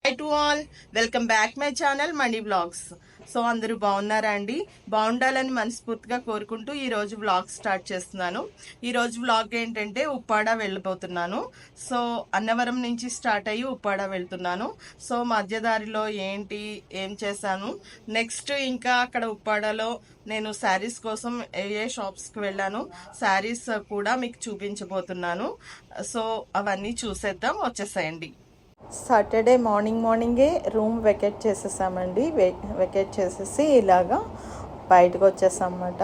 High to all, welcome back my channel money vlogs. So అందరూ బాగున్నారా అండి? బాగుండాలని మనస్ఫూర్తిగా కోరుకుంటూ ఈ రోజు వ్లాగ్ స్టార్ట్ చేస్తున్నాను. ఈ రోజు వ్లాగ్ ఏంటంటే ఉప్పాడ వెళ్ళిపోతున్నాను. సో అన్నవరం నుంచి స్టార్ట్ అయ్యి ఉప్పాడ వెళ్తున్నాను. సో మధ్యదారిలో ఏం చేశాను, నెక్స్ట్ ఇంకా అక్కడ ఉప్పాడలో నేను శారీస్ కోసం ఏ షాప్స్కి వెళ్ళాను, శారీస్ కూడా మీకు చూపించబోతున్నాను. సో అవన్నీ చూసేద్దాం, వచ్చేసేయండి. సాటర్డే మార్నింగే రూమ్ వెకేట్ చేసేసామండి. వెకేట్ చేసేసి ఇలాగా బయటకు వచ్చేసామన్నమాట.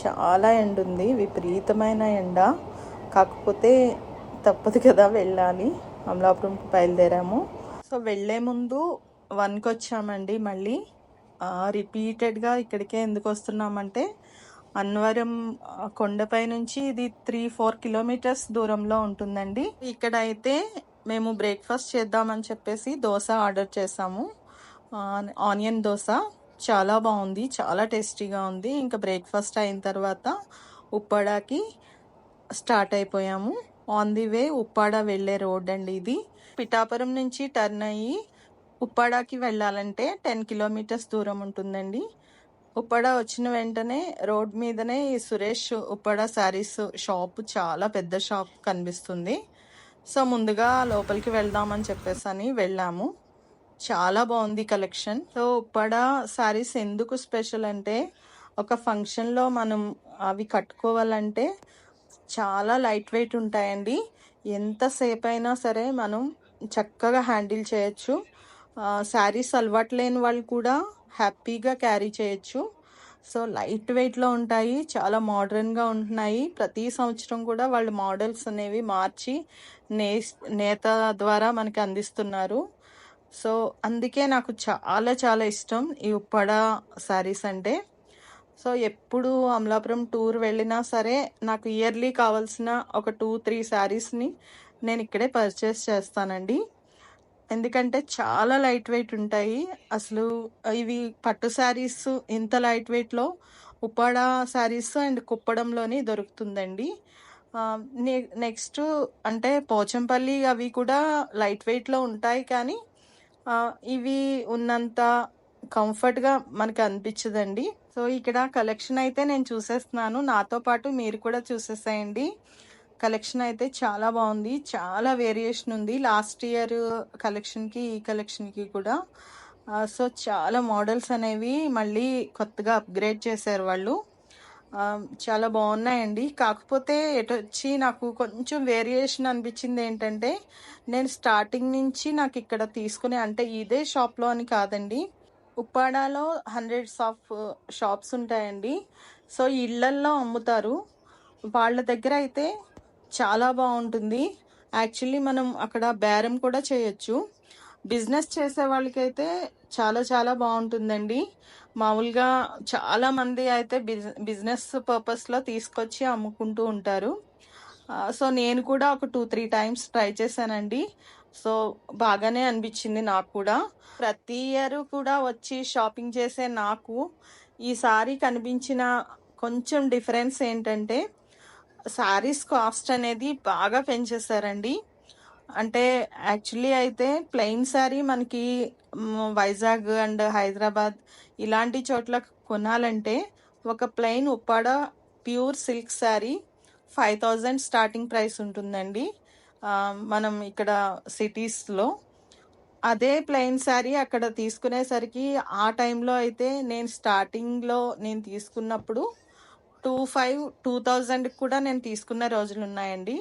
చాలా ఎండ ఉంది, విపరీతమైన ఎండ. కాకపోతే తప్పదు కదా, వెళ్ళాలి. అమలాపురంకి బయలుదేరాము. సో వెళ్ళే ముందు 1కి వచ్చామండి. మళ్ళీ రిపీటెడ్గా ఇక్కడికే ఎందుకు వస్తున్నామంటే అన్నవరం కొండపై నుంచి ఇది 3-4 కిలోమీటర్స్ దూరంలో ఉంటుందండి. ఇక్కడ అయితే మేము బ్రేక్ఫాస్ట్ చేద్దామని చెప్పేసి దోశ ఆర్డర్ చేసాము. ఆనియన్ దోశ చాలా బాగుంది, చాలా టేస్టీగా ఉంది. ఇంకా బ్రేక్ఫాస్ట్ అయిన తర్వాత ఉప్పాడకి స్టార్ట్ అయిపోయాము. ఆన్ ది వే ఉప్పాడ వెళ్ళే రోడ్ అండి ఇది. పిఠాపురం నుంచి టర్న్ అయ్యి ఉప్పాడకి వెళ్ళాలంటే 10 కిలోమీటర్స్ దూరం ఉంటుందండి. ఉప్పాడ వచ్చిన వెంటనే రోడ్ మీదనే ఈ సురేష్ ఉప్పాడ శారీస్ షాప్, చాలా పెద్ద షాప్ కనిపిస్తుంది. సో ముందుగా లోపలికి వెళ్దామని చెప్పేసి అని వెళ్ళాము. చాలా బాగుంది కలెక్షన్. సో ఉప్పాడ శారీస్ ఎందుకు స్పెషల్ అంటే, ఒక ఫంక్షన్లో మనం అవి కట్టుకోవాలంటే చాలా లైట్ వెయిట్ ఉంటాయండి. ఎంతసేపు అయినా సరే మనం చక్కగా హ్యాండిల్ చేయొచ్చు. శారీస్ అలవాటు లేని వాళ్ళు కూడా హ్యాపీగా క్యారీ చేయొచ్చు. సో లైట్ వెయిట్లో ఉంటాయి, చాలా మోడర్న్గా ఉంటున్నాయి. ప్రతి సంవత్సరం కూడా వాళ్ళు మోడల్స్ అనేవి మార్చి నేత ద్వారా మనకి అందిస్తున్నారు. సో అందుకే నాకు చాలా చాలా ఇష్టం ఈ ఉప్పాడ శారీస్ అంటే. సో ఎప్పుడు అమలాపురం టూర్ వెళ్ళినా సరే నాకు ఇయర్లీ కావాల్సిన ఒక 2-3 శారీస్ని నేను ఇక్కడే పర్చేస్ చేస్తానండి. ఎందుకంటే చాలా లైట్ వెయిట్ ఉంటాయి. అసలు ఇవి పట్టు శారీస్ ఇంత లైట్ వెయిట్లో ఉప్పాడ శారీస్ అండ్ కుప్పడంలోని దొరుకుతుందండి. నెక్స్ట్ అంటే పోచంపల్లి అవి కూడా లైట్ వెయిట్లో ఉంటాయి, కానీ ఇవి ఉన్నంత కంఫర్ట్గా మనకు అనిపించదండి. సో ఇక్కడ కలెక్షన్ అయితే నేను చూసేస్తున్నాను, నాతో పాటు మీరు కూడా చూసేసేయండి. కలెక్షన్ అయితే చాలా బాగుంది, చాలా వేరియేషన్ ఉంది లాస్ట్ ఇయర్ కలెక్షన్కి ఈ కలెక్షన్కి కూడా. సో చాలా మోడల్స్ అనేవి మళ్ళీ కొత్తగా అప్గ్రేడ్ చేశారు వాళ్ళు. చాలా బాగున్నాయండి. కాకపోతే ఎటు వచ్చి నాకు కొంచెం వేరియేషన్ అనిపించింది ఏంటంటే, నేను స్టార్టింగ్ నుంచి నాకు ఇక్కడ తీసుకునే, అంటే ఇదే షాప్లో అని కాదండి, ఉప్పాడలో హండ్రెడ్స్ ఆఫ్ షాప్స్ ఉంటాయండి. సో ఇళ్లల్లో అమ్ముతారు, వాళ్ళ దగ్గర అయితే చాలా బాగుంటుంది. యాక్చువల్లీ మనం అక్కడ బేరం కూడా చేయొచ్చు. బిజినెస్ చేసే వాళ్ళకైతే చాలా చాలా బాగుంటుందండి. మామూలుగా చాలా మంది అయితే బిజినెస్ పర్పస్లో తీసుకొచ్చి అమ్ముకుంటూ ఉంటారు. సో నేను కూడా ఒక 2-3 టైమ్స్ ట్రై చేశానండి. సో బాగానే అనిపించింది నాకు కూడా. ప్రతి ఇయర్ కూడా వచ్చి షాపింగ్ చేసే నాకు ఈసారి కనిపించిన కొంచెం డిఫరెన్స్ ఏంటంటే, శారీస్ కాస్ట్ అనేది బాగా పెంచేశారండి. అంటే యాక్చువల్లీ అయితే ప్లెయిన్ శారీ మనకి వైజాగ్ అండ్ హైదరాబాద్ ఇలాంటి చోట్ల కొనాలంటే ఒక plain Uppada pure silk sari 5,000 starting price ఉంటుందండి మనం ఇక్కడ సిటీస్లో. అదే ప్లెయిన్ శారీ అక్కడ తీసుకునేసరికి ఆ టైంలో అయితే నేను స్టార్టింగ్లో నేను తీసుకున్నప్పుడు 2,000 కూడా నేను తీసుకున్న రోజులు ఉన్నాయండి.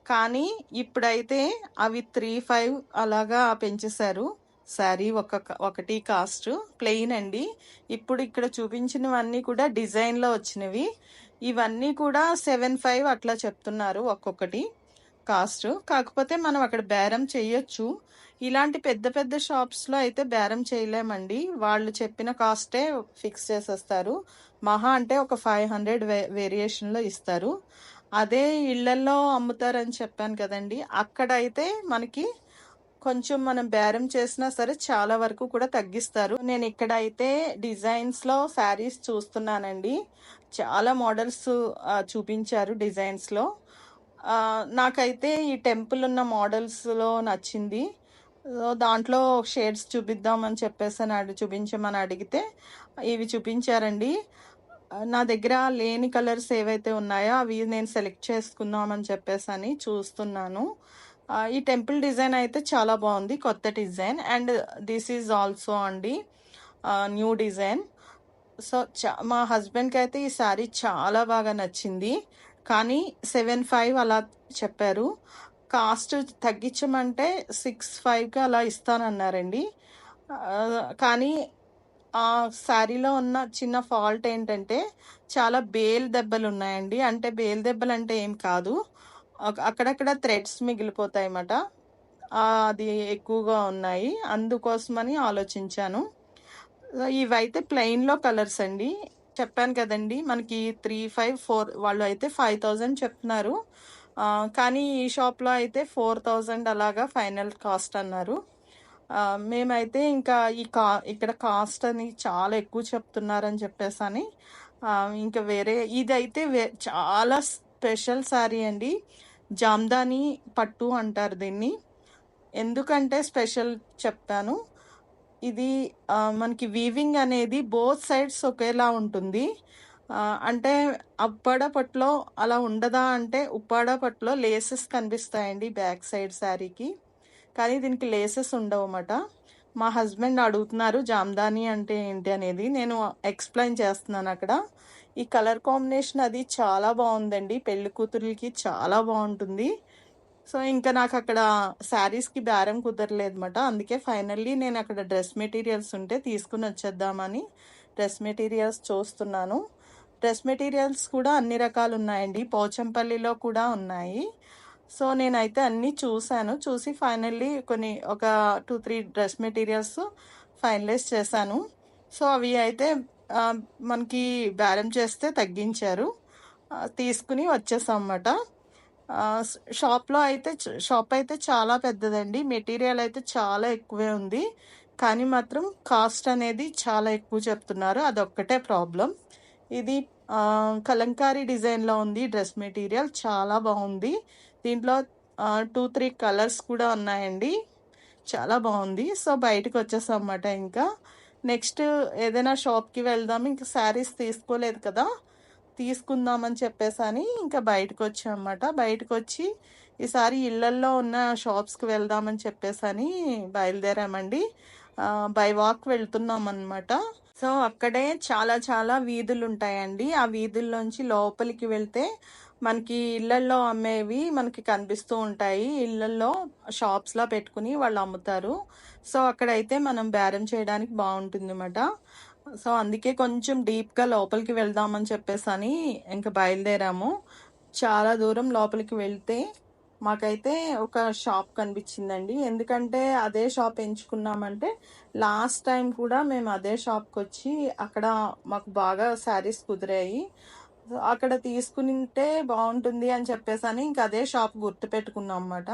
కానీ ఇప్పుడైతే అవి 3,500 అలాగా పెంచేశారు. శారీ ఒకటి కాస్ట్ ప్లెయిన్ అండి. ఇప్పుడు ఇక్కడ చూపించినవన్నీ కూడా డిజైన్లో వచ్చినవి. ఇవన్నీ కూడా 7,500 అట్లా చెప్తున్నారు ఒక్కొక్కటి కాస్ట్. కాకపోతే మనం అక్కడ బేరం చేయొచ్చు. ఇలాంటి పెద్ద పెద్ద షాప్స్లో అయితే బేరం చేయలేమండి, వాళ్ళు చెప్పిన కాస్టే ఫిక్స్ చేసేస్తారు. మహా అంటే ఒక 500 వేరియేషన్లో ఇస్తారు. అదే ఇళ్లల్లో అమ్ముతారని చెప్పాను కదండి, అక్కడైతే మనకి కొంచెం మనం బేరం చేసినా సరే చాలా వరకు కూడా తగ్గిస్తారు. నేను ఇక్కడైతే డిజైన్స్లో శారీస్ చూస్తున్నానండి, చాలా మోడల్స్ చూపించారు డిజైన్స్లో. నాకైతే ఈ టెంపుల్ ఉన్న మోడల్స్లో నచ్చింది. దాంట్లో షేడ్స్ చూపిద్దామని చెప్పేసి చూపించమని అడిగితే ఇవి చూపించారండి. నా దగ్గర లేని కలర్స్ ఏవైతే ఉన్నాయో అవి నేను సెలెక్ట్ చేసుకుందామని చెప్పేసి చూస్తున్నాను. ఈ టెంపుల్ డిజైన్ అయితే చాలా బాగుంది, కొత్త design. And this is also అండి న్యూ డిజైన్. సో మా హస్బెండ్కి అయితే ఈ శారీ చాలా బాగా నచ్చింది. కానీ 7,500 అలా చెప్పారు. కాస్ట్ తగ్గించమంటే 6,500కి అలా ఇస్తానన్నారండి. కానీ ఆ శారీలో ఉన్న చిన్న ఫాల్ట్ ఏంటంటే చాలా బేల్ దెబ్బలు ఉన్నాయండి. అంటే బేల్ దెబ్బలు అంటే ఏం కాదు, అక్కడక్కడ థ్రెడ్స్ మిగిలిపోతాయి అన్నమాట. అది ఎక్కువగా ఉన్నాయి, అందుకోసమని ఆలోచించాను. ఇవైతే ప్లెయిన్లో కలర్స్ అండి. చెప్పాను కదండి, మనకి 3,500, 4 వాళ్ళు అయితే 5,000 చెప్తున్నారు. కానీ ఈ షాప్లో అయితే 4,000 అలాగా ఫైనల్ కాస్ట్ అన్నారు. మేమైతే ఇంకా ఇక్కడ కాస్ట్ అని చాలా ఎక్కువ చెప్తున్నారని చెప్పేసి ఇంకా వేరే ఇదైతే చాలా స్పెషల్ శారీ అండి. జామ్దాని పట్టు అంటారు దీన్ని. ఎందుకంటే స్పెషల్ చెప్తాను. ఇది మనకి వీవింగ్ అనేది బోత్ సైడ్స్ ఒకేలా ఉంటుంది. అంటే ఉప్పాడ పట్టులో అలా ఉండదా అంటే, ఉప్పాడ పట్టులో లేసెస్ కనిపిస్తాయండి బ్యాక్ సైడ్ శారీకి, కానీ దీనికి లేసెస్ ఉండవు అన్నమాట. మా హస్బెండ్ అడుగుతున్నారు జామ్దాని అంటే ఏంటి అనేది, నేను ఎక్స్ప్లెయిన్ చేస్తున్నాను అక్కడ. ఈ కలర్ కాంబినేషన్ అది చాలా బాగుందండి, పెళ్లి కూతురులకి చాలా బాగుంటుంది. సో ఇంకా నాకు అక్కడ శారీస్కి బేరం కుదరలేదన్నమాట. అందుకే ఫైనల్లీ నేను అక్కడ డ్రెస్ మెటీరియల్స్ ఉంటే తీసుకుని వచ్చేద్దామని డ్రెస్ మెటీరియల్స్ చూస్తున్నాను. డ్రెస్ మెటీరియల్స్ కూడా అన్ని రకాలు ఉన్నాయండి, పోచంపల్లిలో కూడా ఉన్నాయి. సో నేనైతే అన్నీ చూసి ఫైనల్లీ ఒక 2-3 డ్రెస్ మెటీరియల్స్ ఫైనలైజ్ చేశాను. సో అవి అయితే మనకి బేరం చేస్తే తగ్గించారు, తీసుకుని వచ్చేసాం అన్నమాట. షాప్ అయితే చాలా పెద్దదండి, మెటీరియల్ అయితే చాలా ఎక్కువే ఉంది. కానీ మాత్రం కాస్ట్ అనేది చాలా ఎక్కువ చెప్తున్నారు, అదొక్కటే ప్రాబ్లం. ఇది కలంకారీ డిజైన్లో ఉంది డ్రెస్ మెటీరియల్, చాలా బాగుంది. దీంట్లో 2-3 కలర్స్ కూడా ఉన్నాయండి, చాలా బాగుంది. సో బయటకు వచ్చేసాం అన్నమాట. ఇంకా నెక్స్ట్ ఏదైనా షాప్కి వెళ్దాం, ఇంకా శారీస్ తీసుకోలేదు కదా, తీసుకుందామని చెప్పేసి ఇంకా బయటకు వచ్చామన్నమాట. బయటకు వచ్చి ఈసారి ఇళ్లల్లో ఉన్న షాప్స్కి వెళ్దామని చెప్పేసి బయలుదేరామండి. బై వాక్ వెళ్తున్నాం అన్నమాట. సో అక్కడే చాలా చాలా వీధులు ఉంటాయండి. ఆ వీధుల్లోంచి లోపలికి వెళ్తే మనకి ఇళ్లల్లో అమ్మేవి మనకి కనిపిస్తూ ఉంటాయి. ఇళ్లల్లో షాప్స్లా పెట్టుకుని వాళ్ళు అమ్ముతారు. సో అక్కడైతే మనం బేరం చేయడానికి బాగుంటుంది అన్నమాట. సో అందుకే కొంచెం డీప్గా లోపలికి వెళ్దామని చెప్పేసి ఇంకా బయలుదేరాము. చాలా దూరం లోపలికి వెళ్తే మాకైతే ఒక షాప్ కనిపించిందండి. ఎందుకంటే అదే షాప్ ఎంచుకున్నామంటే లాస్ట్ టైం కూడా మేము అదే షాప్కి వచ్చి అక్కడ మాకు బాగా శారీస్ కుదిరాయి. అక్కడ తీసుకుంటే బాగుంటుంది అని చెప్పేసి ఇంకా అదే షాప్ గుర్తుపెట్టుకున్నాం అన్నమాట.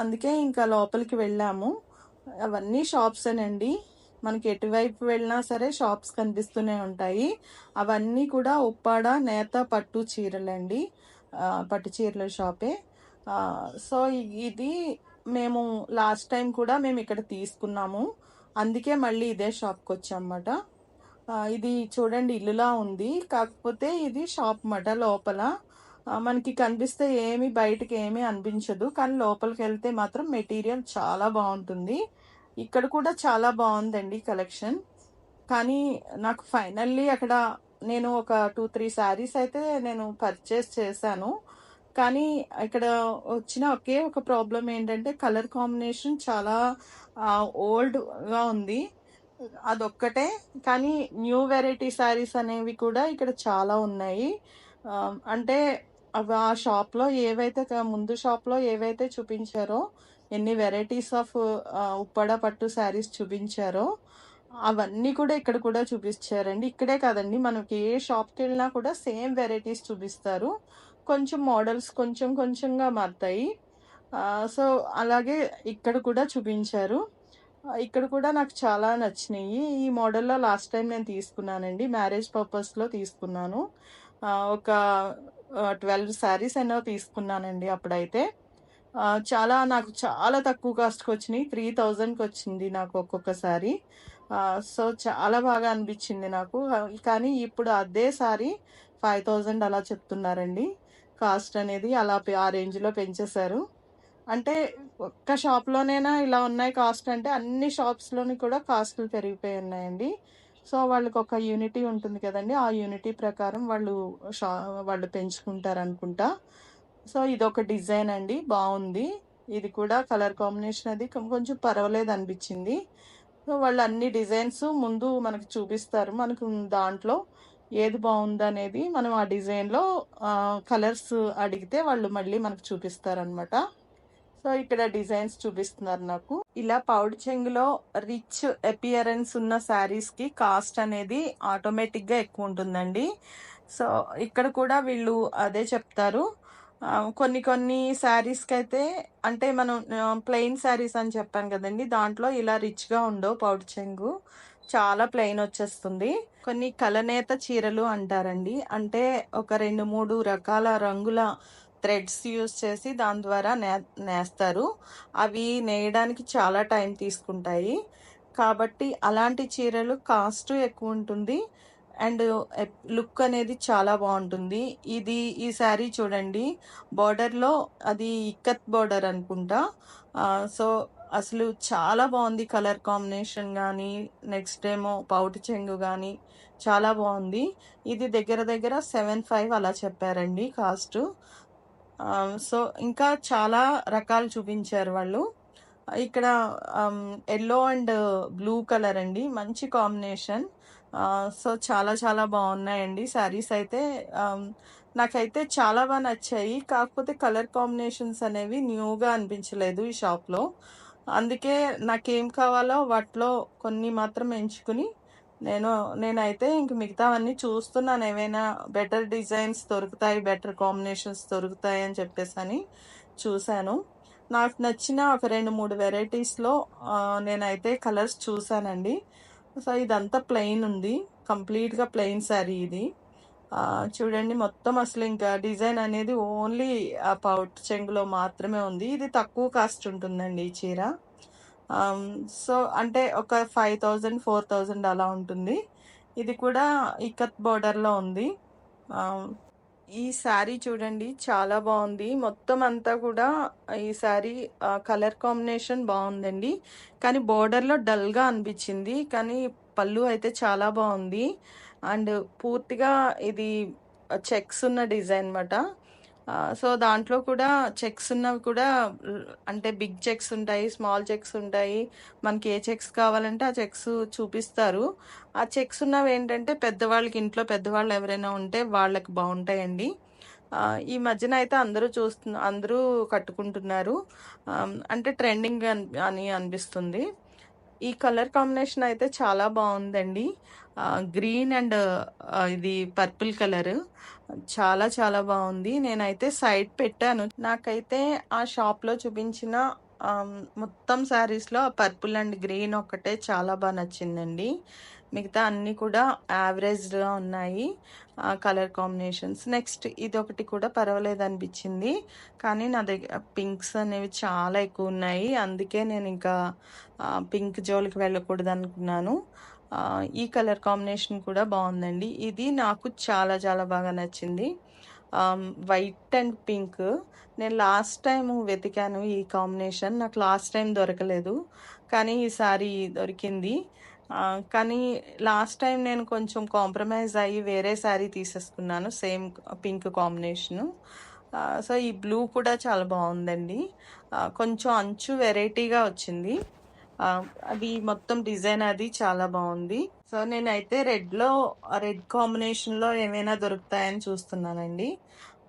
అందుకే ఇంకా లోపలికి వెళ్ళాము. అవన్నీ షాప్సేనండి, మనకి ఎటువైపు వెళ్ళినా సరే షాప్స్ కనిపిస్తూనే ఉంటాయి. అవన్నీ కూడా ఉప్పాడ నేత పట్టు చీరలండి, పట్టు చీరల షాపే. సో ఇది మేము లాస్ట్ టైం కూడా మేము ఇక్కడ తీసుకున్నాము, అందుకే మళ్ళీ ఇదే షాప్కి వచ్చామన్నమాట. ఇది చూడండి ఇల్లులా ఉంది, కాకపోతే ఇది షాప్ అన్నమాట. లోపల మనకి కనిపిస్తే బయటకి ఏమీ అనిపించదు, కానీ లోపలికి వెళ్తే మాత్రం మెటీరియల్ చాలా బాగుంటుంది. ఇక్కడ కూడా చాలా బాగుందండి కలెక్షన్. కానీ నాకు ఫైనల్లీ అక్కడ నేను ఒక 2-3 శారీస్ అయితే నేను పర్చేస్ చేశాను. కానీ ఇక్కడ వచ్చిన ఒక ప్రాబ్లం ఏంటంటే కలర్ కాంబినేషన్ చాలా ఓల్డ్గా ఉంది, అదొక్కటే. కానీ న్యూ వెరైటీ శారీస్ అనేవి కూడా ఇక్కడ చాలా ఉన్నాయి. అంటే అవి ఆ షాప్లో ముందు షాప్లో ఏవైతే చూపించారో, ఎన్ని వెరైటీస్ ఆఫ్ ఉప్పాడ పట్టు శారీస్ చూపించారో అవన్నీ కూడా ఇక్కడ కూడా చూపించారండి. ఇక్కడే కాదండి, మనకి ఏ షాప్కి వెళ్ళినా కూడా సేమ్ వెరైటీస్ చూపిస్తారు, కొంచెం మోడల్స్ కొంచెంగా మారుతాయి. సో అలాగే ఇక్కడ కూడా చూపించారు. ఇక్కడ కూడా నాకు చాలా నచ్చినాయి. ఈ మోడల్లో లాస్ట్ టైం నేను తీసుకున్నానండి, మ్యారేజ్ పర్పస్లో తీసుకున్నాను. ఒక 12 శారీస్ అయినా తీసుకున్నానండి అప్పుడైతే. చాలా నాకు చాలా తక్కువ కాస్ట్‌కొచ్చినియి. 3000కి వచ్చింది నాకు ఒక్కొక్క సారీ. సో, చాలా బాగా అనిపిచ్చింది నాకు. కానీ ఇప్పుడు అదే సారీ 5000 అలా చెప్తున్నారండి. కాస్ట్ అనేది అలా ఆ రేంజ్‌లో పెంచేశారు. అంటే ఒక్క షాప్‌లోనేనా ఇలా ఉన్నాయి కాస్ట్ అంటే అన్ని షాప్స్‌లోని కూడా కాస్ట్‌లు పెరిగిపోయి ఉన్నాయండి. సో, వాళ్ళకొక యూనిటీ ఉంటుంది కదండీ! ఆ యూనిటీ ప్రకారం షా వాళ్ళు పెంచుకుంటారనుకుంటా. సో, ఇదొక డిజైన్ అండి. బావుంది. ఇది కూడా కలర్ కాంబినేషన్ అది కొంచెం పర్వాలేదనిపిచ్చింది. సో, వాళ్ళు అన్ని డిజైన్స్ ముందు మనకు చూపిస్తారు. మనకు దాంట్లో ఏది బావుందనేది మనం ఆ డిజైన్‌లో కలర్స్ అడిగితే వాళ్ళు మళ్ళీ మనకు చూపిస్తారనమాట. సో, ఇక్కడ డిజైన్స్ చూపిస్తున్నారు నాకు. ఇలా పౌడు చెంగులో రిచ్ అపియరెన్స్ ఉన్న శారీస్‌కి కాస్ట్ అనేది ఆటోమేటిక్‌గా ఎక్కువుంటుందండి. సో, ఇక్కడ కూడా వీళ్ళు అదే చెప్తారు. కొన్ని కొన్ని శారీస్‌కైతే అంటే మనం ప్లెయిన్ శారీస్ అని చెప్పాను కదండీ! దాంట్లో ఇలా రిచ్‌గా ఉండవు పౌడు చెంగు. చాలా ప్లెయిన్ వచ్చేస్తుంది. కొన్ని కలనేత చీరలు అంటారండి. అంటే ఒక 2, 3 రకాల రంగుల థ్రెడ్స్ యూజ్ చేసి దాని ద్వారా నేస్తారు. అవి నేయడానికి చాలా టైం తీసుకుంటాయి. కాబట్టి అలాంటి చీరలు కాస్ట్ ఎక్కువుంటుంది. అండ్ లుక్ అనేది చాలా బావుంటుంది. ఈ శారీ చూడండి బోర్డర్‌లో అది ఇక్కత్ బోర్డర్ అనుకుంటా. సో, అసలు చాలా బావుంది కలర్ కాంబినేషన్ గానీ, నెక్స్ట్ ఏమో పౌటు చెంగు గానీ చాలా బావుంది. ఇది దగ్గర దగ్గర 75 అలా చెప్పారండి కాస్టు. సో, ఇంకా చాలా రకాలు చూపించారు వాళ్ళు. ఇక్కడ యెల్లో అండ్ బ్లూ కలర్ అండి. మంచి కాంబినేషన్. సో, చాలా చాలా బావున్నాయండి శారీస్ అయితే. నాకైతే చాలా నచ్చాయి. కాకపోతే కలర్ కాంబినేషన్స్ అనేవి న్యూగా అనిపించలేదు ఈ షాప్‌లో. అందుకే నాకేం కావాలో వాటిలో కొన్ని మాత్రం ఎంచుకుని నేను నేనైతే ఇంక మిగతావన్నీ చూస్తున్నాను. ఏవైనా బెటర్ డిజైన్స్ దొరుకుతాయి, బెటర్ కాంబినేషన్స్ దొరుకుతాయి అని చెప్పేసని చూసాను. నాకు నచ్చిన ఒక 2, 3 వెరైటీస్‌లో నేనైతే కలర్స్ చూసానండి. సో, ఇదంతా ప్లెయిన్ ఉంది. కంప్లీట్‌గా ప్లెయిన్ శారీ ఇది. చూడండి మొత్తం అసలు ఇంకా డిజైన్ అనేది ఓన్లీ ఆ పౌట్ చెంగులో మాత్రమే ఉంది. ఇది తక్కువ కాస్ట్ ఉంటుందండి ఈ చీర. ఆహ్, సో, అంటే ఒక 5000, 4000 అలా ఉంటుంది. ఇది కూడా ఇక్కత్ బోర్డర్‌లో ఉంది. ఆహ్, ఈ శారీ చూడండి చాలా బావుంది. మొత్తం అంతా కూడా ఈ శారీ కలర్ కాంబినేషన్ బావుందండి. కానీ బోర్డర్‌లో డల్‌గా అనిపిచ్చింది. కానీ పళ్ళు అయితే చాలా బావుంది. అండ్ పూర్తిగా ఇది చెక్స్ ఉన్న డిజైన్ మాట. సో, దాంట్లో కూడా చెక్స్ ఉన్నవి కూడా అంటే బిగ్ చెక్స్ ఉంటాయి, స్మాల్ చెక్స్ ఉంటాయి. మనకి ఏ చెక్స్ కావాలంటే ఆ చెక్స్ చూపిస్తారు. ఆ చెక్స్ ఉన్నవేంటంటే పెద్దవాళ్ళకి ఇంట్లో పెద్దవాళ్ళు ఎవరైనా ఉంటే వాళ్ళకి బావుంటాయండి. ఈ మధ్యన అయితే అందరూ కట్టుకుంటున్నారు. అంటే ట్రెండింగ్ అని అనిపిస్తుంది. ఈ కలర్ కాంబినేషన్ అయితే చాలా బావుందండి. గ్రీన్ అండ్ ఇది పర్పుల్ కలరు. చాలా చాలా బావుంది. నేనైతే సైడ్ పెట్టాను. నాకైతే ఆ షాప్‌లో చూపించిన మొత్తం శారీస్‌లో ఆ పర్పుల్ అండ్ గ్రీన్ ఒక్కటే చాలా నచ్చిందండి. మిగతా అన్నీ కూడా యావరేజ్‌గా ఉన్నాయి. Colour combinations. నెక్స్ట్ ఇదొకటి కూడా పర్వాలేదనిపించింది. కానీ నా పింక్స్ అనేవి చాలా ఎక్కువున్నాయి. అందుకే నేనింకా పింక్ జోలికి వెళ్ళకూడదనుకున్నాను. ఈ కలర్ కాంబినేషన్ కూడా బావుందండి. ఇది నాకు చాలా చాలా బాగా నచ్చింది. White and pink. నేను లాస్ట్ టైము వెతికాను ఈ కాంబినేషన్. నాకు లాస్ట్ టైం దొరకలేదు. కానీ ఈసారి దొరికింది. కానీ లాస్ట్ టైం నేను కొంచెం కాంప్రమైజ్ అయ్యి వేరే శారీ తీసేసుకున్నాను. Same pink combination. సో, ఈ బ్లూ కూడా చాలా బావుందండి. కొంచెం అంచు వెరైటీగా వచ్చింది. అది మొత్తం డిజైన్ అది చాలా బావుంది. సో, నేనైతే రెడ్ కాంబినేషన్‌లో ఏమైనా దొరుకుతాయని చూస్తున్నానండి.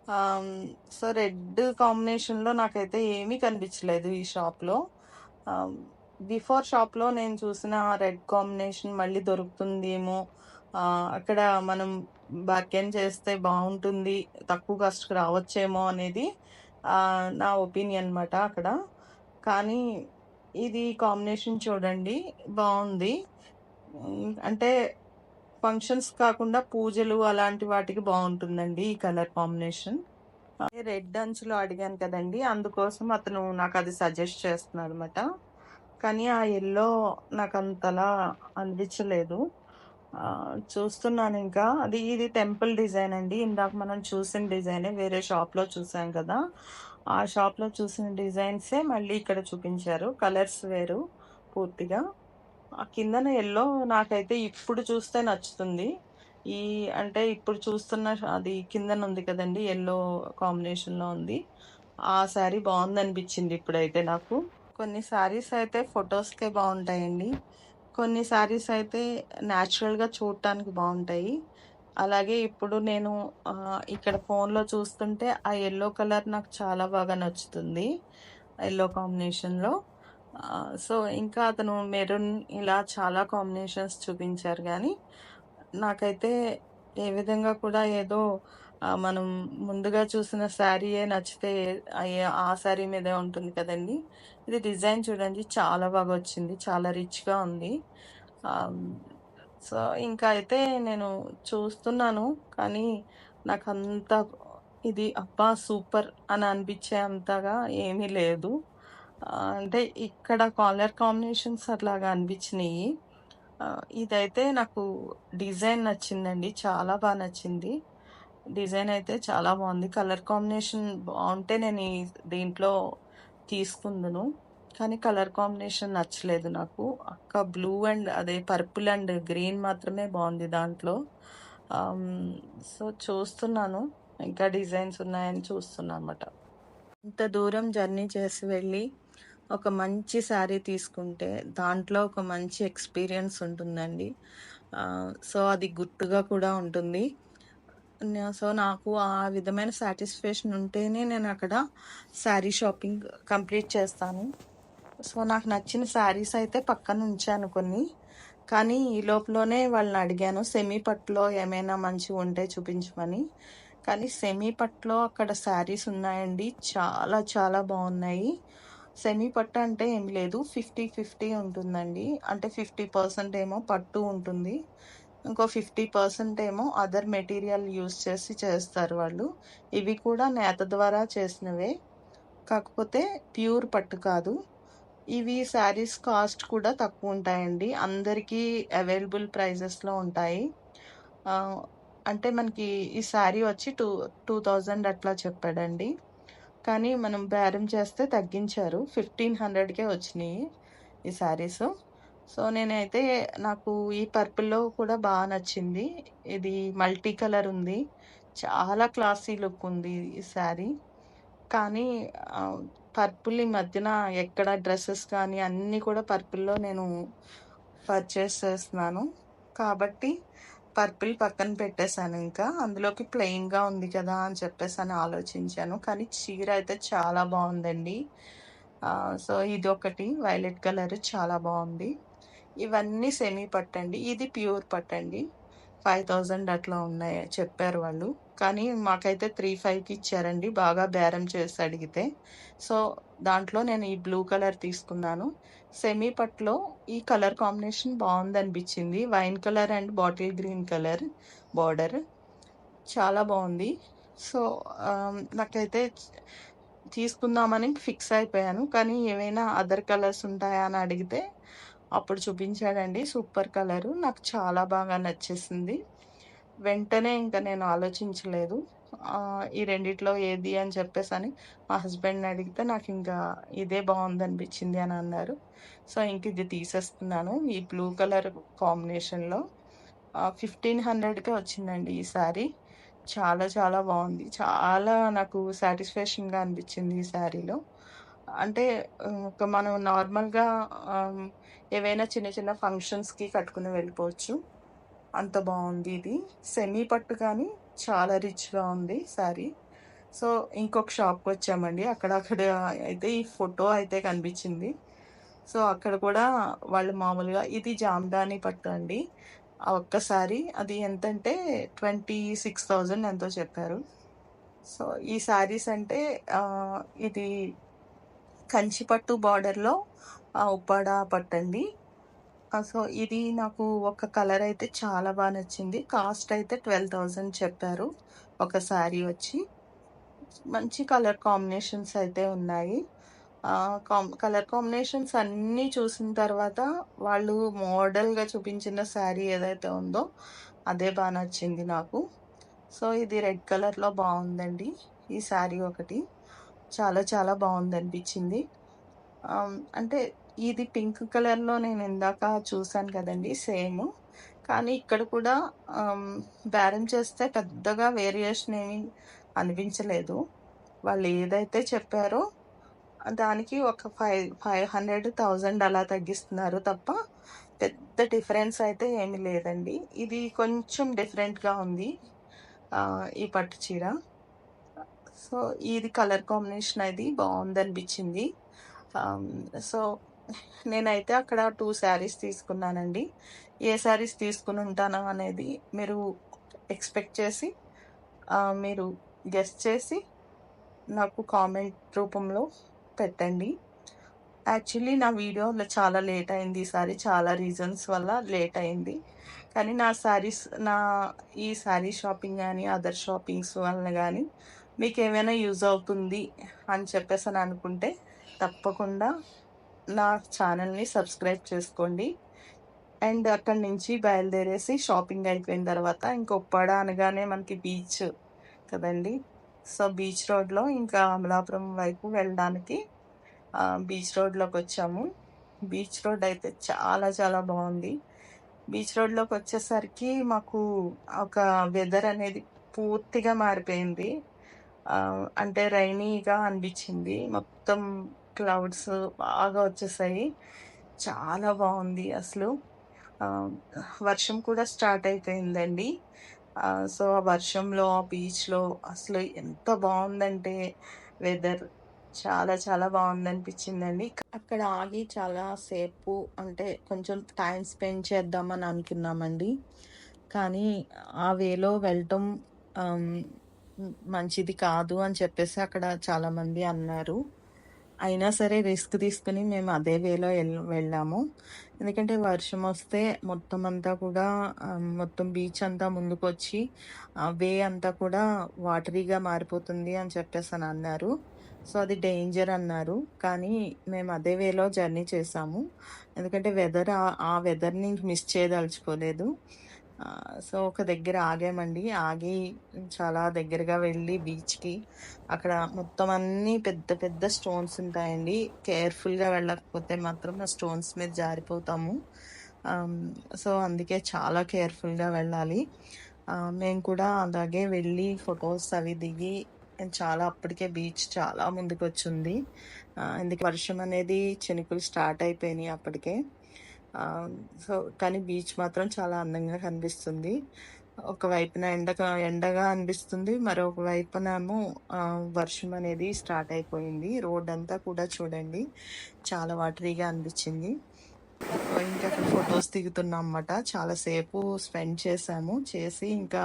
ఆహ్, సో, రెడ్ కాంబినేషన్‌లో నాకైతే ఏమీ కనిపించలేదు ఈ షాప్‌లో. ఆహ్, బిఫోర్ షాప్‌లో నేను చూసిన రెడ్ కాంబినేషన్ మళ్ళీ దొరుకుతుందేమో, అక్కడ మనం బార్గెయిన్ చేస్తే బావుంటుంది, తక్కువ కాస్ట్‌కి రావచ్చేమో అనేది నా ఒపీనియన్ మాట అక్కడ. కానీ ఇది కాంబినేషన్ చూడండి బావుంది. అంటే ఫంక్షన్స్ కాకుండా పూజలు అలాంటి వాటికి బావుంటుందండి ఈ కలర్ కాంబినేషన్. రెడ్ అంచులో అడిగాను కదండి, అందుకోసం అతను నాకు అది సజెస్ట్ చేస్తున్నాడు అనమాట. కానీ ఆ ఎల్లో నాకు అంతలా అనిపించలేదు. చూస్తున్నాను ఇంకా. ఇది టెంపుల్ డిజైన్ అండి. ఇందాక మనం చూసిన డిజైనే వేరే షాప్‌లో చూసాం కదా! ఆ షాప్‌లో చూసిన డిజైన్సే మళ్ళీ ఇక్కడ చూపించారు. కలర్స్ వేరు పూర్తిగా. ఆ కిందన యెల్లో నాకైతే ఇప్పుడు చూస్తే నచ్చుతుంది. ఈ అంటే ఇప్పుడు చూస్తున్న అది కిందనుంది కదండీ! యెల్లో కాంబినేషన్‌లో ఉంది. ఆ శారీ బావుందనిపించింది ఇప్పుడైతే నాకు. కొన్ని శారీస్ అయితే ఫోటోస్‌కే బావుంటాయండి. కొన్ని శారీస్ అయితే నేచురల్‌గా చూడటానికి బావుంటాయి. అలాగే ఇప్పుడు నేను ఇక్కడ ఫోన్‌లో చూస్తుంటే ఆ యెల్లో కలర్ నాకు చాలా బాగా నచ్చుతుంది. యెల్లో కాంబినేషన్‌లో. సో, ఇంకా అతను మెరూన్ ఇలా చాలా కాంబినేషన్స్ చూపించారు గానీ, నాకైతే ఏ విధంగా కూడా ఏదో మనం ముందుగా చూసిన శారీయే నచ్చితే ఆ శారీ మీదే ఉంటుంది కదండీ! ఇది డిజైన్ చూడండి చాలా బాగొచ్చింది. చాలా రిచ్‌గా ఉంది. ఆహ్, సో, ఇంకా అయితే నేను చూస్తున్నాను. కానీ నాకంత ఇది అబ్బా! సూపర్ అని అనిపించే అంతగా ఏమీ లేదు. అంటే ఇక్కడ కలర్ కాంబినేషన్స్ అట్లాగా అనిపించినియి. ఇదైతే నాకు డిజైన్ నచ్చిందండి. చాలా నచ్చింది. డిజైన్ అయితే చాలా బావుంది. కలర్ కాంబినేషన్ బావుంటే నేను దీంట్లో తీసుకుందును. కానీ కలర్ కాంబినేషన్ నచ్చలేదు నాకు. బ్లూ అండ్ అదే పర్పుల్ అండ్ గ్రీన్ మాత్రమే బావుంది దాంట్లో. ఆహ్, హ్మ్. సో, చూస్తున్నాను. ఇంకా డిజైన్స్ ఉన్నాయని చూస్తున్నానన్నమాట. ఇంత దూరం జర్నీ చేసి వెళ్ళి ఒక మంచి శారీ తీసుకుంటే దాంట్లో ఒక మంచి ఎక్స్‌పీరియన్స్ ఉంటుందండి. సో, అది గుర్తుగా కూడా ఉంటుంది. సో, నాకు ఆ విధమైన సాటిస్ఫాక్షన్ ఉంటేనే నేనక్కడ శారీ షాపింగ్ కంప్లీట్ చేస్తాను. సో, నాకు నచ్చిన శారీస్ అయితే పక్కన ఉంచాను కొన్ని. కానీ ఈ లోపులోనే వాళ్ళనడిగాను సెమీ పట్టులో ఏమైనా మంచివుంటే చూపించమని. కానీ సెమీ పట్టులో అక్కడ శారీస్ ఉన్నాయండి. చాలా చాలా బావున్నాయి. సెమీ పట్టు అంటే ఏం లేదు. 50, 50 ఉంటుందండి. అంటే 50% ఏమో పట్టు ఉంటుంది. ఇంకో 50% ఏమో అదర్ మెటీరియల్ యూజ్ చేసి చేస్తారు వాళ్ళు. ఇవి కూడా నేత ద్వారా చేసినవే. కాకపోతే ప్యూర్ పట్టు కాదు. ఇవి శారీస్ కాస్ట్ కూడా తక్కువుంటాయండి. అందరికీ అవైలబుల్ ప్రైజెస్‌లో ఉంటాయి. ఆహ్, అంటే మనకి ఈ శారీ వచ్చి 2000 అట్లా చెప్పాడండి. కానీ మనం బేరం చేస్తే తగ్గించారు. 1500కే వచ్చినియి ఈ శారీసు. సో, నేనైతే నాకు ఈ పర్పుల్‌లో కూడా నచ్చింది. ఇది మల్టీ కలర్ ఉంది. చాలా క్లాసీ లుక్ ఉంది ఈ శారీ. కానీ ఆహ్, పర్పుల్ ఈ మధ్యన ఎక్కడ డ్రెసెస్ కానీ అన్నీ కూడా పర్పుల్‌లో నేను పర్చేస్ చేస్తున్నాను. కాబట్టి పర్పుల్ పక్కన పెట్టేసాను ఇంకా. అందులోకి ప్లెయిన్‌గా ఉంది కదా! అని చెప్పేసని ఆలోచించాను. కానీ చీర అయితే చాలా బావుందండి. సో, ఇదొకటి వైలెట్ కలర్ చాలా బావుంది. ఇవన్నీ సెమీ పట్టండి. ఇది ప్యూర్ పట్టండి. 5000 అట్లా ఉన్నాయి చెప్పారు వాళ్ళు. కానీ మాకైతే 35కి ఇచ్చారండి. బాగా బేరం చేసి అడిగితే. సో, దాంట్లో నేను ఈ బ్లూ కలర్ తీసుకున్నాను. సెమీ పట్టులో ఈ కలర్ కాంబినేషన్ బావుందనిపించింది. Wine colour and bottle green colour border. చాలా బావుంది. సో, నాకైతే తీసుకుందామని ఫిక్స్ అయిపోయాను. కానీ ఏవైనా అదర్ కలర్స్ ఉంటాయా అని అడిగితే అప్పుడు చూపించాడండి. Super colour. నాకు చాలా బాగా నచ్చేసింది. వెంటనే ఇంక నేను ఆలోచించలేదు. ఈ రెండిట్లో ఏది అని చెప్పేసని మా హస్బెండ్‌ని అడిగితే నాకింకా ఇదే బావుందనిపించింది అని అన్నారు. సో, ఇంక ఇది తీసేసుకున్నాను. ఈ బ్లూ కలర్ కాంబినేషన్‌లో 1500కే వచ్చిందండి ఈ శారీ. చాలా చాలా బావుంది. చాలా నాకు సాటిస్ఫాక్షన్‌గా అనిపించింది ఈ శారీలో. అంటే ఒక మనం నార్మల్‌గా ఆహ్, ఏవైనా చిన్న చిన్న ఫంక్షన్స్‌కి కట్టుకొని వెళ్ళిపోవచ్చు. అంత బావుంది ఇది. సెమీ పట్టు కానీ చాలా రిచ్‌గా ఉంది శారీ. సో, ఇంకొక షాప్‌కొచ్చామండి. అక్కడ అయితే ఈ ఫోటో అయితే కనిపించింది. సో, అక్కడ కూడా వాళ్ళు మామూలుగా ఇది జామదాని పట్టు అండి. ఆ ఒక్క శారీ అది ఎంతంటే 26,000 ఎంతో చెప్పారు. సో, ఈ శారీస్ అంటే ఇది కంచి పట్టు బార్డర్‌లో ఉప్పాడ పట్టండి. సో, ఇది నాకు ఒక కలర్ అయితే చాలా నచ్చింది. కాస్ట్ అయితే 12,000 చెప్పారు. ఒక శారీ వచ్చి. మంచి కలర్ కాంబినేషన్స్ అయితే ఉన్నాయి. కలర్ కాంబినేషన్స్ అన్నీ చూసిన తర్వాత వాళ్ళు మోడల్‌గా చూపించిన శారీ ఏదైతే ఉందో అదే నచ్చింది నాకు. సో, ఇది రెడ్ కలర్‌లో బావుందండి. ఈ శారీ ఒకటి. చాలా చాలా బావుందనిపించింది. అంటే ఇది పింక్ కలర్‌లో నేను ఇందాక చూసాను కదండీ! సేము. కానీ ఇక్కడ కూడా ఆహ్, బేరం చేస్తే పెద్దగా వేరియేషన్ ఏమి అనిపించలేదు. వాళ్ళు ఏదైతే చెప్పారో దానికి ఒక 500, 1000 అలా తగ్గిస్తున్నారు తప్ప పెద్ద డిఫరెన్స్ అయితే ఏమి లేదండి. ఇది కొంచెం డిఫరెంట్‌గా ఉంది. ఈ పట్టు చీర. సో, ఇది కలర్ కాంబినేషన్ అది బావుందనిపించింది. ఆహ్, సో, నేనైతే అక్కడ 2 శారీస్ తీసుకున్నానండి. ఏ శారీస్ తీసుకునుంటానా అనేది మీరు ఎక్స్‌పెక్ట్ చేసి మీరు గెస్ చేసి నాకు కామెంట్ రూపంలో పెట్టండి. యాక్చువల్లీ నా వీడియోలో చాలా లేట్ అయింది ఈసారి. చాలా రీజన్స్ వల్ల లేట్ అయింది. కానీ నా ఈ శారీ షాపింగ్ గానీ, అదర్ షాపింగ్స్ వలన గానీ మీకేమైనా యూజ్ అవుతుంది అని చెప్పేసని అనుకుంటే తప్పకుండా నా ఛానల్‌ని సబ్స్క్రైబ్ చేసుకోండి. అండ్ అక్కడి నుంచి బయలుదేరేసి షాపింగ్ అయిపోయిన తర్వాత ఇంక ఉప్పాడ అనగానే మనకి బీచ్ కదండీ! సో, బీచ్ రోడ్‌లో ఇంకా అమలాపురం వైపు వెళ్ళడానికి బీచ్ రోడ్‌లోకొచ్చాము. బీచ్ రోడ్ అయితే చాలా చాలా బావుంది. బీచ్ రోడ్‌లోకొచ్చేసరికి మాకు ఒక వెదర్ అనేది పూర్తిగా మారిపోయింది. అంటే రైనీగా అనిపించింది. మొత్తం క్లౌడ్స్ బాగా వచ్చేసాయి. చాలా బావుంది అసలు. ఆహ్, వర్షం కూడా స్టార్ట్ అయిపోయిందండి. సో, ఆ వర్షంలో, ఆ బీచ్‌లో అసలు ఎంత బావుందంటే వెదర్ చాలా చాలా బావుందనిపించిందండి. అక్కడ ఆగి చాలా సేపు అంటే కొంచెం టైమ్ స్పెండ్ చేద్దామని అనుకున్నామండి. కానీ ఆ వేలో వెళ్ళటం ఆహ్, మంచిది కాదు అని చెప్పేసి అక్కడ చాలామంది అన్నారు. అయినా సరే రిస్క్ తీసుకొని మేము అదే వేలో వెళ్ళాము. ఎందుకంటే వర్షమొస్తే మొత్తం అంతా కూడా మొత్తం బీచ్ అంతా ముందుకొచ్చి వే అంతా కూడా వాటరీగా మారిపోతుంది అని చెప్పేసని అన్నారు. సో, అది డేంజర్ అన్నారు. కానీ మేము అదే వేలో జర్నీ చేశాము. ఎందుకంటే ఆ వెదర్‌ని మిస్ చేయదలుచుకోలేదు. సో, ఒక దగ్గర ఆగామండి. ఆగి చాలా దగ్గరగా వెళ్ళి బీచ్‌కి అక్కడ మొత్తం అన్నీ పెద్ద పెద్ద స్టోన్స్ ఉంటాయండి. కేర్‌ఫుల్‌గా వెళ్ళకపోతే మాత్రం ఆ స్టోన్స్ మీద జారిపోతాము. ఆహ్, సో, అందుకే చాలా కేర్‌ఫుల్‌గా వెళ్ళాలి. మేము కూడా అలాగే వెళ్ళి ఫోటోస్ అవి దిగి చాలా అప్పటికే బీచ్ చాలా ముందుకొచ్చుంది. ఎందుకంటే వర్షం అనేది చినుకులు స్టార్ట్ అయిపోయినాయి అప్పటికే. ఆహ్, సో, కానీ బీచ్ మాత్రం చాలా అందంగా కనిపిస్తుంది. ఒకవైపున ఎండగా అనిపిస్తుంది. మరొక వైపునేమో వర్షం అనేది స్టార్ట్ అయిపోయింది. రోడ్డంతా కూడా చూడండి చాలా వాటరీగా అనిపించింది. ఇంకా అక్కడ ఫొటోస్ దిగుతున్నాం అన్నమాట. చాలా సేపు స్పెండ్ చేశాము. చేసి ఇంకా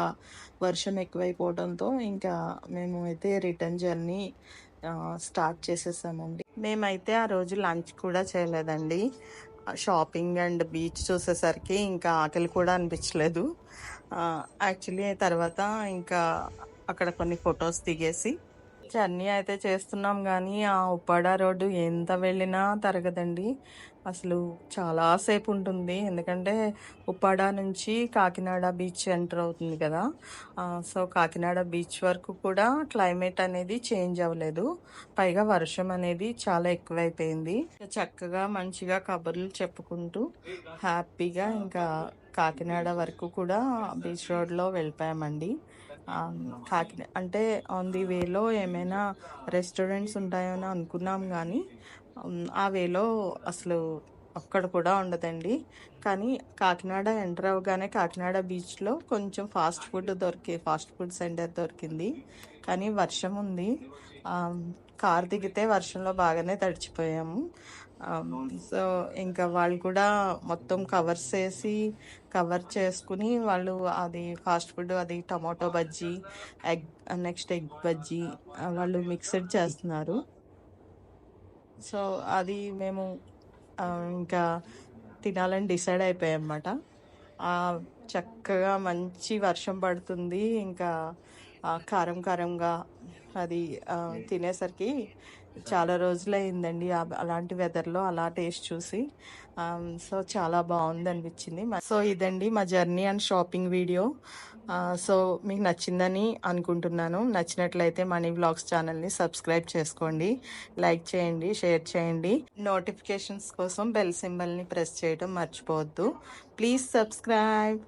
వర్షం ఎక్కువైపోవడంతో ఇంకా మేము అయితే రిటర్న్ జర్నీ స్టార్ట్ చేసేసామండి. మేమైతే ఆ రోజు లంచ్ కూడా చేయలేదండి. షాపింగ్ అండ్ బీచ్ చూసేసరికి ఇంకా ఆకలి కూడా అనిపించలేదు. యాక్చువల్లీ తర్వాత ఇంకా అక్కడ కొన్ని ఫొటోస్ దిగేసి జర్నీ అయితే చేస్తున్నాం గానీ, ఆ ఉప్పాడ రోడ్డు ఎంత వెళ్ళినా తరగదండి. అసలు చాలా సేపుంటుంది. ఎందుకంటే, ఉప్పాడ నుంచి కాకినాడ బీచ్ ఎంటర్ అవుతుంది కదా! సో, కాకినాడ బీచ్ వరకు కూడా క్లైమేట్ అనేది చేంజ్ అవ్వలేదు. పైగా వర్షం అనేది చాలా ఎక్కువైపోయింది. చక్కగా మంచిగా కబుర్లు చెప్పుకుంటూ హ్యాపీగా ఇంకా కాకినాడ వరకు కూడా బీచ్ రోడ్‌లో వెళ్ళిపోయామండి. అంటే ఆన్ ది వేలో ఏమైనా రెస్టారెంట్స్ ఉంటాయని అనుకున్నాం గానీ ఆ వేలో అసలు ఒక్కడ కూడా ఉండదండి. కానీ కాకినాడ ఎంటర్ అవ్వగానే కాకినాడ బీచ్‌లో కొంచెం ఫాస్ట్ ఫుడ్ సెంటర్ దొరికింది. కానీ వర్షం ఉంది. కారు దిగితే వర్షంలో బాగానే తడిచిపోయాము. సో, ఇంకా వాళ్ళు కూడా మొత్తం కవర్ చేసుకుని వాళ్ళు అది ఫాస్ట్ ఫుడ్ అది tomato bajji, next egg bajji వాళ్ళు మిక్స్డ్ చేస్తున్నారు. సో, అది మేము ఇంకా తినాలని డిసైడ్ అయిపోయామన్నమాట. చక్కగా మంచి వర్షం పడుతుంది. ఇంకా కారం కారంగా అది తినేసరికి చాలా రోజులైందండి అలాంటి వెదర్లో అలా టేస్ట్ చూసి. సో చాలా బాగుంది అనిపించింది. సో ఇదండి మా journey and shopping video. So మీకు నచ్చిందని అనుకుంటున్నాను. నచ్చినట్లయితే మనీ వ్లాగ్స్ ఛానల్ని సబ్స్క్రైబ్ చేసుకోండి, లైక్ చేయండి, షేర్ చేయండి. నోటిఫికేషన్స్ కోసం బెల్ సింబల్ని ప్రెస్ చేయడం మర్చిపోవద్దు. Please subscribe.